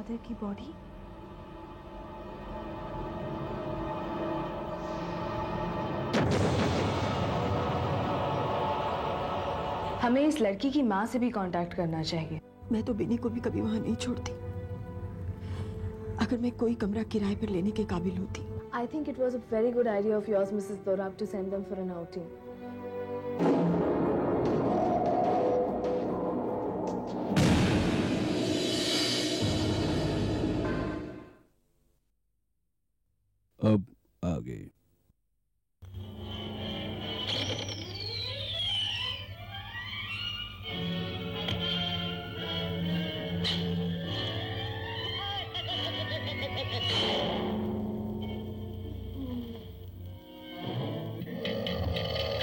Father की body? हमें इस लड़की की माँ से भी कांटेक्ट करना चाहिए। मैं तो बिनी को भी कभी वहां नहीं छोड़ती। अगर मैं कोई कमरा किराए पर लेने के काबिल होती। I think it was a very good idea of yours, Mrs. Dorab, to send them for an outing. अब आगे।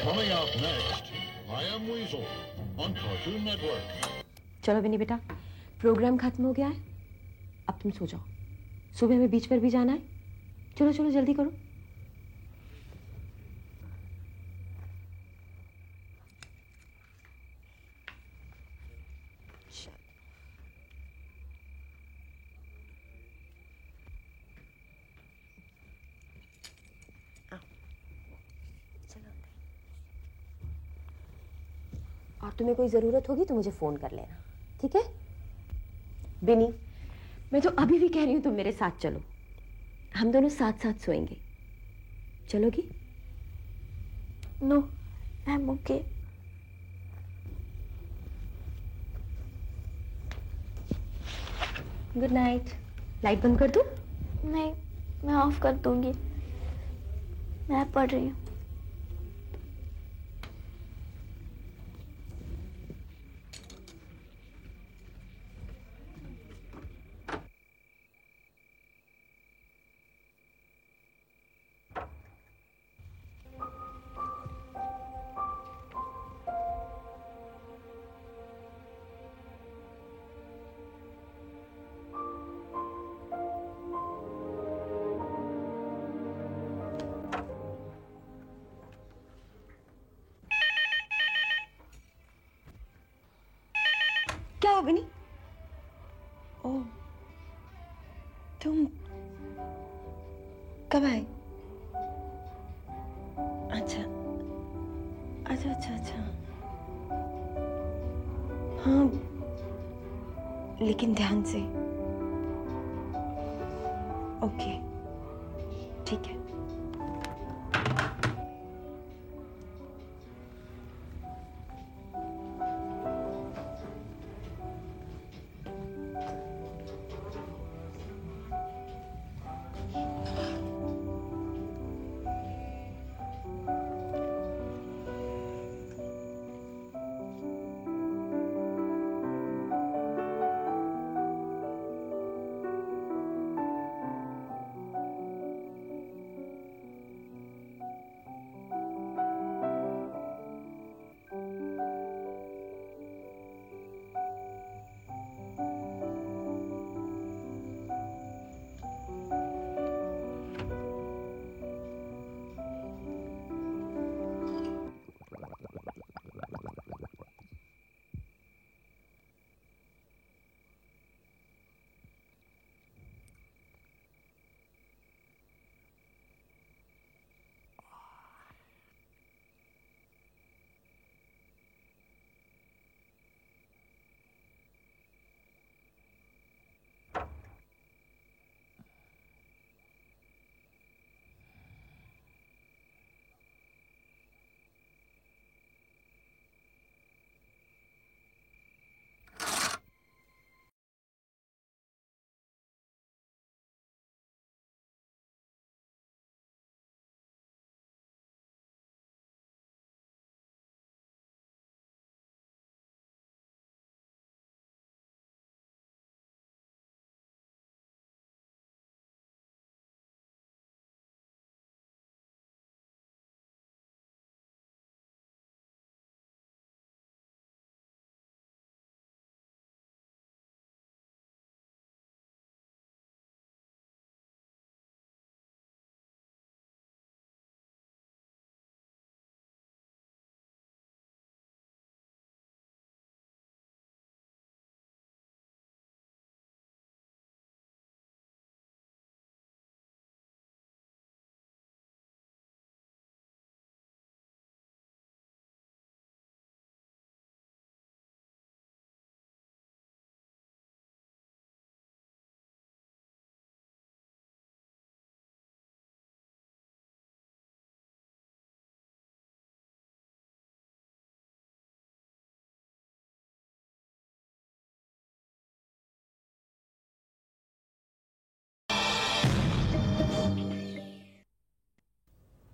Coming up next, I Am Weasel on Cartoon Network. चलो बिनी बेटा, प्रोग्राम खत्म हो गया है, अब तुम सो जाओ। सुबह में बीच पर भी जाना है। चलो चलो जल्दी करो। और तुम्हें कोई जरूरत होगी तो मुझे फोन कर लेना, ठीक है? बिनी, मैं तो अभी भी कह रही हूं तुम मेरे साथ चलो, हम दोनों साथ साथ सोएंगे। चलोगी? No, I am okay. Good night. Light बंद कर दूं? नहीं, मैं ऑफ कर दूंगी। मैं पढ़ रही हूँ। क्या हो बिनी? ओह, तुम कब आए? अच्छा अच्छा अच्छा अच्छा। हाँ, लेकिन ध्यान से। ओके, ठीक है।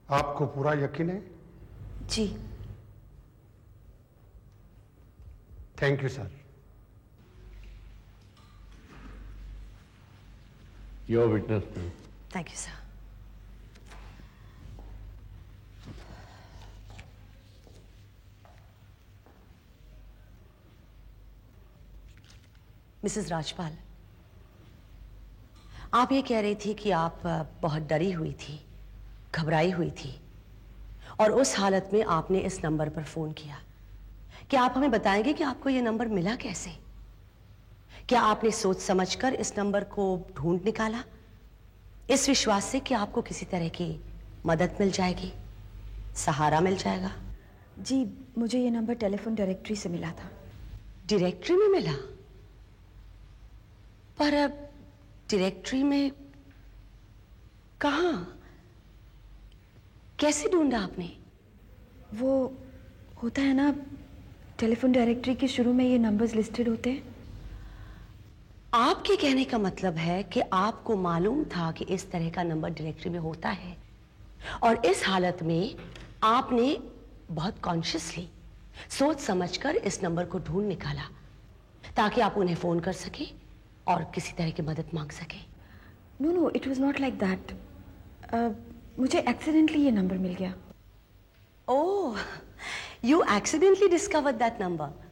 आपको पूरा यकीन है? जी। Thank you sir. Your witness. Thank you sir. Mrs Rajpal, आप ये कह रही थी कि आप बहुत डरी हुई थी, घबराई हुई थी, और उस हालत में आपने इस नंबर पर फोन किया। क्या आप हमें बताएंगे कि आपको ये नंबर मिला कैसे? क्या आपने सोच समझकर इस नंबर को ढूंढ निकाला, इस विश्वास से कि आपको किसी तरह की मदद मिल जाएगी, सहारा मिल जाएगा? जी, मुझे ये नंबर टेलीफोन डायरेक्टरी से मिला था। डायरेक्टरी में मिला? पर अब डायरेक्टरी में कहाँ? कैसे ढूंढा आपने? वो होता है ना, टेलीफोन डायरेक्टरी के शुरू में ये नंबर्स लिस्टेड होते हैं। आपके कहने का मतलब है कि आपको मालूम था कि इस तरह का नंबर डायरेक्टरी में होता है, और इस हालत में आपने बहुत कॉन्शियसली सोच समझकर इस नंबर को ढूंढ निकाला ताकि आप उन्हें फोन कर सके और किसी तरह की मदद मांग सके। No no, it was not like that. मुझे एक्सीडेंटली ये नंबर मिल गया। Oh, you accidentally discovered that number.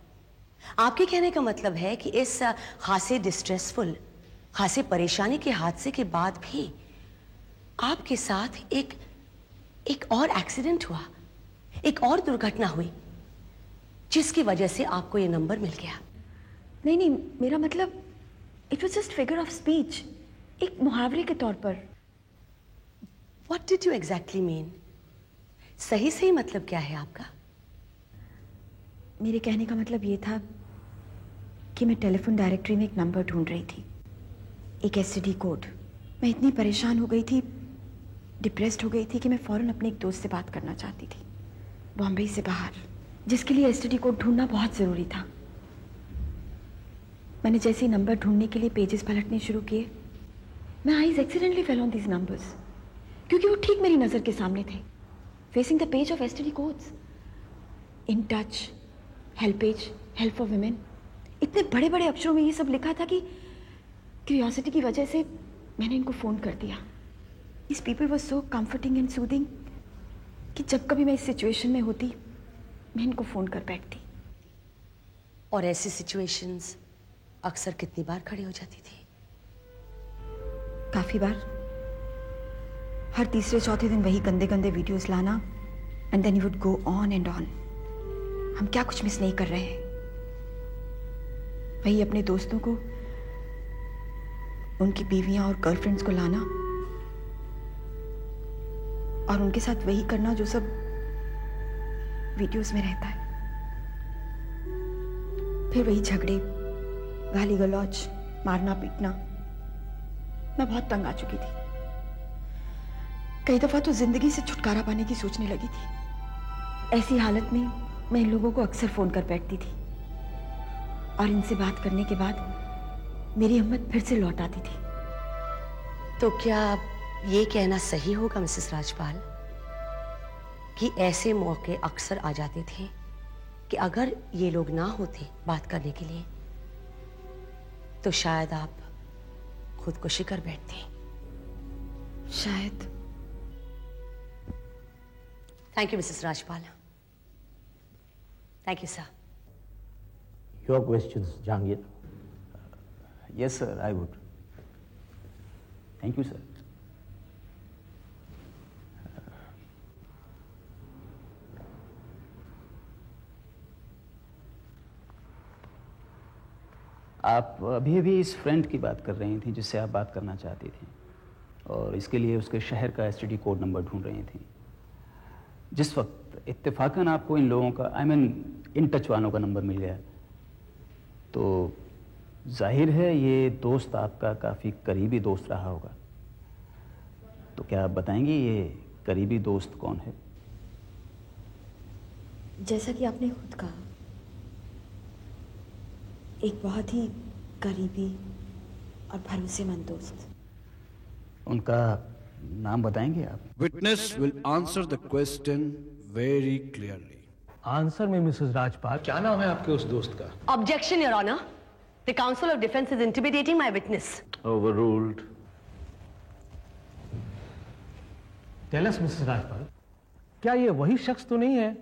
आपके कहने का मतलब है कि इस खासे डिस्ट्रेसफुल, खासे परेशानी के हादसे के बाद भी आपके साथ एक और एक्सीडेंट हुआ, एक और दुर्घटना हुई, जिसकी वजह से आपको ये नंबर मिल गया। नहीं नहीं, मेरा मतलब it was just figure of speech, एक मुहावरे के तौर पर। What did you exactly mean? सही सही मतलब क्या है आपका? मेरे कहने का मतलब ये था कि मैं टेलीफोन डायरेक्टरी में एक नंबर ढूंढ रही थी, एक एसटीडी कोड। मैं इतनी परेशान हो गई थी, डिप्रेस्ड हो गई थी कि मैं फौरन अपने एक दोस्त से बात करना चाहती थी, बॉम्बे से बाहर, जिसके लिए एसटीडी कोड ढूंढना बहुत ज़रूरी था। मैंने जैसे ही नंबर ढूंढने के लिए पेजेस पलटने शुरू किए, मैं eyes accidentally fell on these numbers, क्योंकि वो ठीक मेरी नज़र के सामने थे, facing the page of STD codes. In touch, HelpAge, help for women, इतने बड़े बड़े अक्षरों में ये सब लिखा था कि क्यूरियोसिटी की वजह से मैंने इनको फ़ोन कर दिया। These people were so comforting and soothing कि जब कभी मैं इस सिचुएशन में होती, मैं इनको फ़ोन कर बैठती। और ऐसी सिचुएशंस अक्सर कितनी बार खड़ी हो जाती थी? काफ़ी बार। हर तीसरे चौथे दिन वही गंदे गंदे वीडियोस लाना, and then you would go on and on. हम क्या कुछ मिस नहीं कर रहे हैं। वही अपने दोस्तों को, उनकी बीवियां और गर्लफ्रेंड्स को लाना और उनके साथ वही करना जो सब वीडियोस में रहता है। फिर वही झगड़े, गाली गलौज, मारना पीटना। मैं बहुत तंग आ चुकी थी। कई दफा तो जिंदगी से छुटकारा पाने की सोचने लगी थी। ऐसी हालत में मैं इन लोगों को अक्सर फोन कर बैठती थी, और इनसे बात करने के बाद मेरी हिम्मत फिर से लौट आती थी। तो क्या ये कहना सही होगा मिसेस राजपाल कि ऐसे मौके अक्सर आ जाते थे कि अगर ये लोग ना होते बात करने के लिए तो शायद आप खुदकुशी कर बैठते? शायद। Thank you Mrs Rajpal. Thank you sir. Your questions, Jahangir. Yes, sir, I would. Thank you, sir. आप अभी अभी इस फ्रेंड की बात कर रही थी जिससे आप बात करना चाहती थी, और इसके लिए उसके शहर का एसटीडी कोड नंबर ढूंढ रही थी। जिस वक्त इत्तेफाकन आपको इन लोगों का, इन टच वालों का नंबर मिल गया, तो जाहिर है ये दोस्त आपका काफ़ी करीबी दोस्त रहा होगा। तो क्या आप बताएंगे ये करीबी दोस्त कौन है? जैसा कि आपने खुद कहा, एक बहुत ही करीबी और भरोसेमंद दोस्त। उनका नाम बताएंगे आप? Witness will answer the question very clearly. Answer में मिसेस राजपाल, क्या नाम है आपके उस दोस्त का? Objection, Your Honor. The counsel of defense is intimidating my witness. Overruled. Tell us, Mrs Rajpal, क्या ये वही शख्स तो नहीं है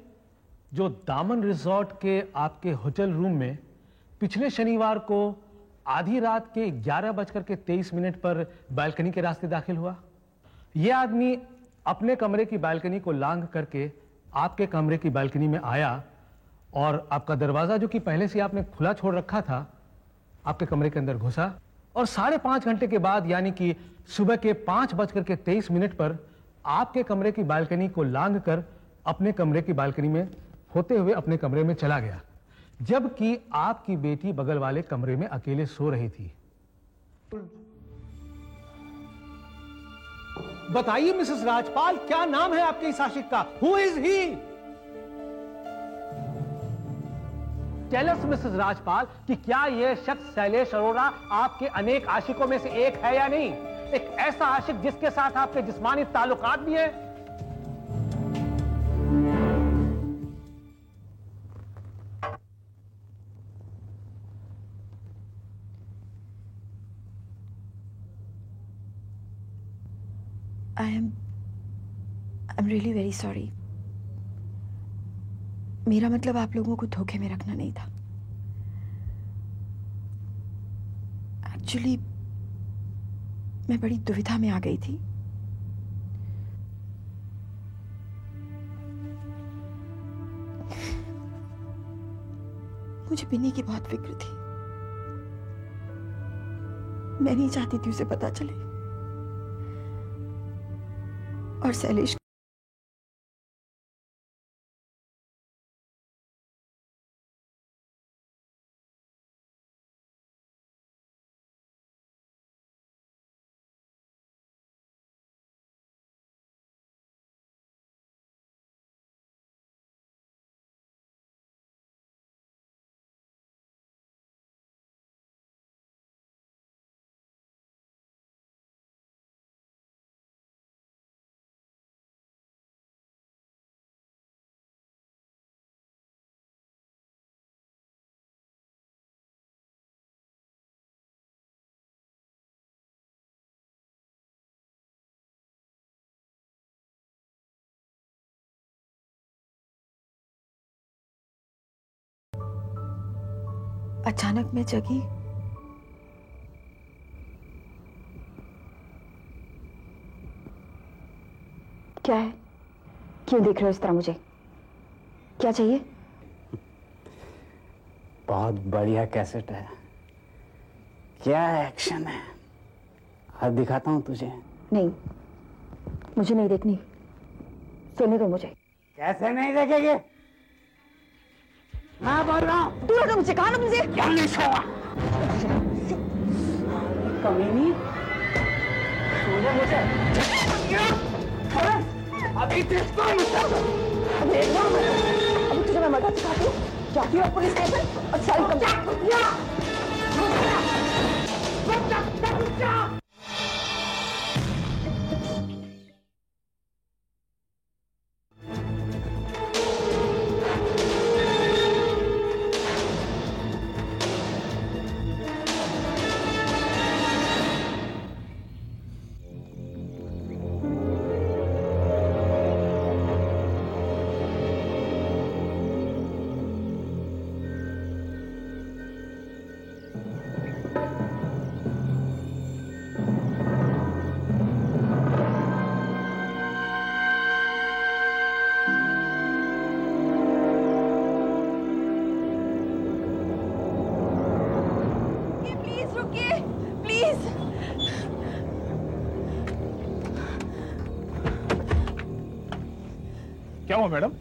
जो दामन रिजॉर्ट के आपके होटल रूम में पिछले शनिवार को आधी रात के 11:23 पर बालकनी के रास्ते दाखिल हुआ? यह आदमी अपने कमरे की बालकनी को लांघ करके आपके कमरे की बालकनी में आया और आपका दरवाजा, जो कि पहले से आपने खुला छोड़ रखा था, आपके कमरे के अंदर घुसा और 5.5 घंटे के बाद, यानी कि सुबह के 5:23 पर आपके कमरे की बालकनी को लांघ कर अपने कमरे की बालकनी में होते हुए अपने कमरे में चला गया, जबकि आपकी बेटी बगल वाले कमरे में अकेले सो रही थी। बताइए मिसेस राजपाल, क्या नाम है आपके इस आशिक का? Who is he? Tell us Mrs Rajpal कि क्या यह शख्स शैलेश अरोड़ा आपके अनेक आशिकों में से एक है या नहीं? एक ऐसा आशिक जिसके साथ आपके जिस्मानी ताल्लुकात भी है? I'm really very sorry. मेरा मतलब आप लोगों को धोखे में रखना नहीं था। एक्चुअली मैं बड़ी दुविधा में आ गई थी। मुझे बिन्नी की बहुत फिक्र थी। मैं नहीं चाहती थी उसे पता चले। और शैलेश अचानक मैं जगी। क्या है? क्यों देख रहे हो इस तरह मुझे? क्या चाहिए? बहुत बढ़िया कैसेट है, क्या एक्शन है। आज दिखाता हूँ तुझे। नहीं, मुझे नहीं देखनी, सुनने दो मुझे। कैसे नहीं देखेंगे? मैं बोल रहा हूँ। दूर हटो मुझे, कहा ना मुझे। क्या नहीं छोड़ा? कमीनी, सुनो मुझे। अभी तुझको अभी एक बार अभी तुझे मैं मदद सिखाती हूँ। जाती हूँ पुलिस स्टेशन और सारी क्या हुआ मैडम?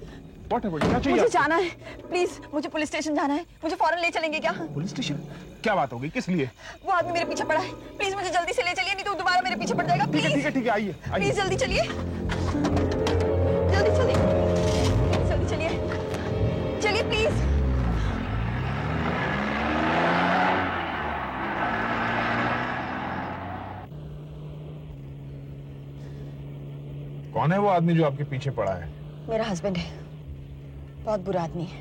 What happened? क्या चाहिए? मुझे जाना है, प्लीज मुझे पुलिस स्टेशन जाना है। मुझे फौरन ले चलेंगे क्या? Police station? क्या बात हो गई? किस लिए? वो आदमी मेरे पीछे पड़ा है, प्लीज मुझे जल्दी से ले चलिए, नहीं तो दोबारा मेरे पीछे पड़ जाएगा। ठीक है ठीक है, आइए प्लीज जल्दी चलिए, जल्दी चलिए, जल्दी चलिए, चलिए प्लीज। कौन है वो आदमी जो आपके पीछे पड़ा है? मेरा हस्बैंड है, बहुत बुरा आदमी है।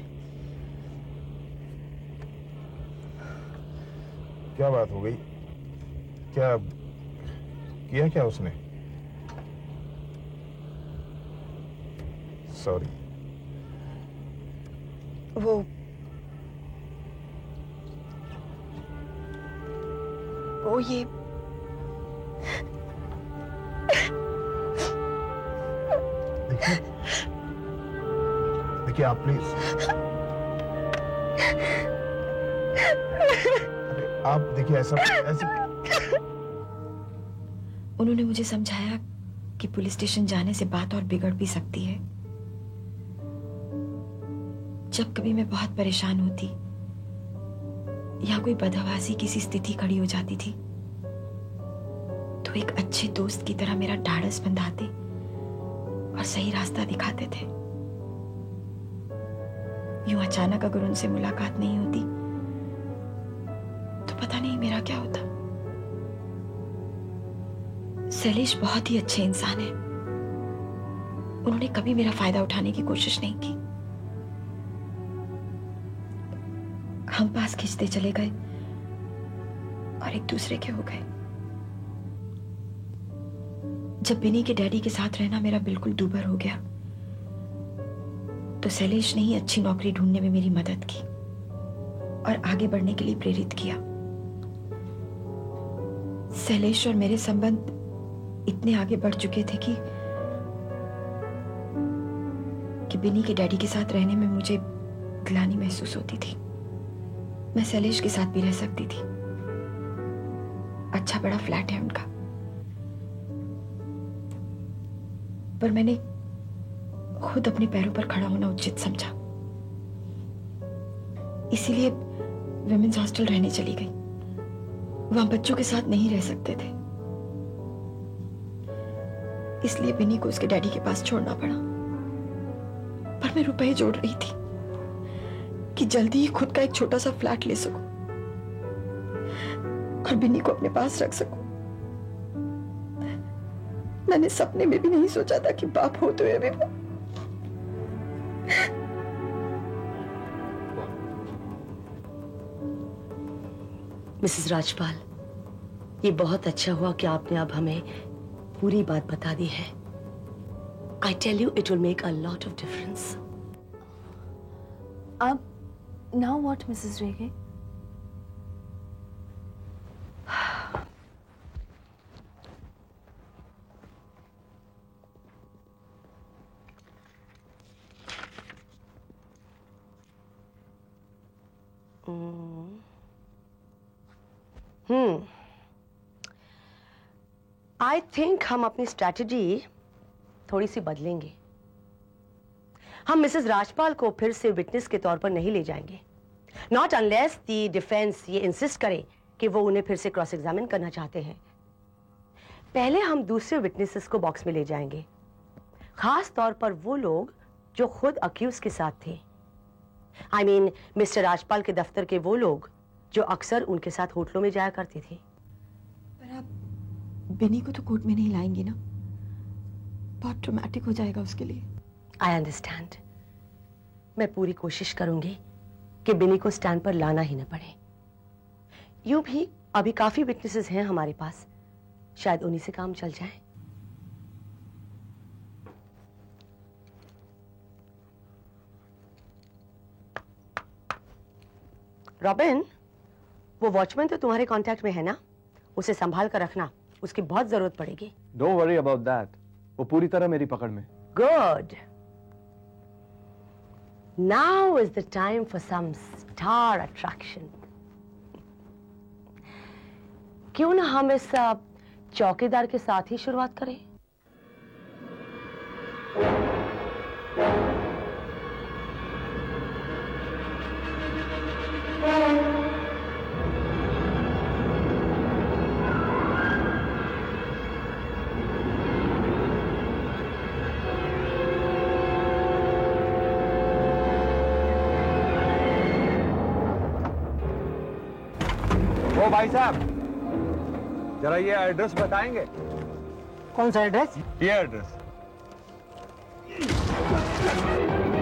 क्या बात हो गई? क्या किया क्या उसने? सॉरी। वो ये देखिए आप प्लीज, आप देखिए ऐसा उन्होंने मुझे समझाया कि पुलिस स्टेशन जाने से बात और बिगड़ भी सकती है। जब कभी मैं बहुत परेशान होती या कोई बदहवासी किसी स्थिति खड़ी हो जाती थी तो एक अच्छे दोस्त की तरह मेरा ढाढ़स बंधाते और सही रास्ता दिखाते थे। यूं अचानक अगर उनसे मुलाकात नहीं होती तो पता नहीं मेरा क्या होता। शैलेश बहुत ही अच्छे इंसान है। उन्होंने कभी मेरा फायदा उठाने की कोशिश नहीं की। हम पास खींचते चले गए और एक दूसरे के हो गए। जब बिनी के डैडी के साथ रहना मेरा बिल्कुल दूभर हो गया तो शैलेश ने ही अच्छी नौकरी ढूंढने में मेरी मदद की और आगे बढ़ने के लिए प्रेरित किया। शैलेश और मेरे संबंध इतने आगे बढ़ चुके थे कि बिनी के डैडी के साथ रहने में मुझे ग्लानि महसूस होती थी। मैं शैलेश के साथ भी रह सकती थी। अच्छा बड़ा फ्लैट है उनका, पर मैंने खुद अपने पैरों पर खड़ा होना उचित समझा। इसीलिए विमेंस हॉस्टल रहने चली गई। वहां बच्चों के साथ नहीं रह सकते थे, इसलिए बिनी को उसके डैडी के पास छोड़ना पड़ा। पर मैं रुपए जोड़ रही थी कि जल्दी ही खुद का एक छोटा सा फ्लैट ले सकूं और बिनी को अपने पास रख सकूं। मैंने सपने में भी नहीं सोचा था कि बाप होते हुए भी वो मिसेस राजपाल, ये बहुत अच्छा हुआ कि आपने अब हमें पूरी बात बता दी है। I tell you, it will make a lot of difference. Now what, Mrs. Rege? I think हम अपनी स्ट्रैटेजी थोड़ी सी बदलेंगे। हम मिसेस राजपाल को फिर से विटनेस के तौर पर नहीं ले जाएंगे, नॉट अनलेस दी डिफेंस ये इंसिस्ट करे कि वो उन्हें फिर से क्रॉस एग्जामिन करना चाहते हैं। पहले हम दूसरे विटनेसेस को बॉक्स में ले जाएंगे, खास तौर पर वो लोग जो खुद अक्यूज के साथ थे। आई मीन मिस्टर राजपाल के दफ्तर के वो लोग जो अक्सर उनके साथ होटलों में जाया करते थे। पर आप बिनी को तो कोर्ट में नहीं लाएंगे ना? बहुत ट्रॉमेटिक हो जाएगा उसके लिए। I understand. मैं पूरी कोशिश करूंगी कि बिनी को स्टैंड पर लाना ही न पड़े। यूं भी अभी काफी विटनेसेस हैं हमारे पास, शायद उन्हीं से काम चल जाए। रॉबिन, वो वॉचमैन तो तुम्हारे कांटेक्ट में है ना? उसे संभाल कर रखना, उसकी बहुत जरूरत पड़ेगी। डोंट वरी अबाउट दैट, वो पूरी तरह मेरी पकड़ में। Good. Now is the time for some star attraction. क्यों ना हम इस चौकीदार के साथ ही शुरुआत करें? ओ भाई साहब, जरा ये एड्रेस बताएंगे? कौन सा एड्रेस? ये एड्रेस Let's go.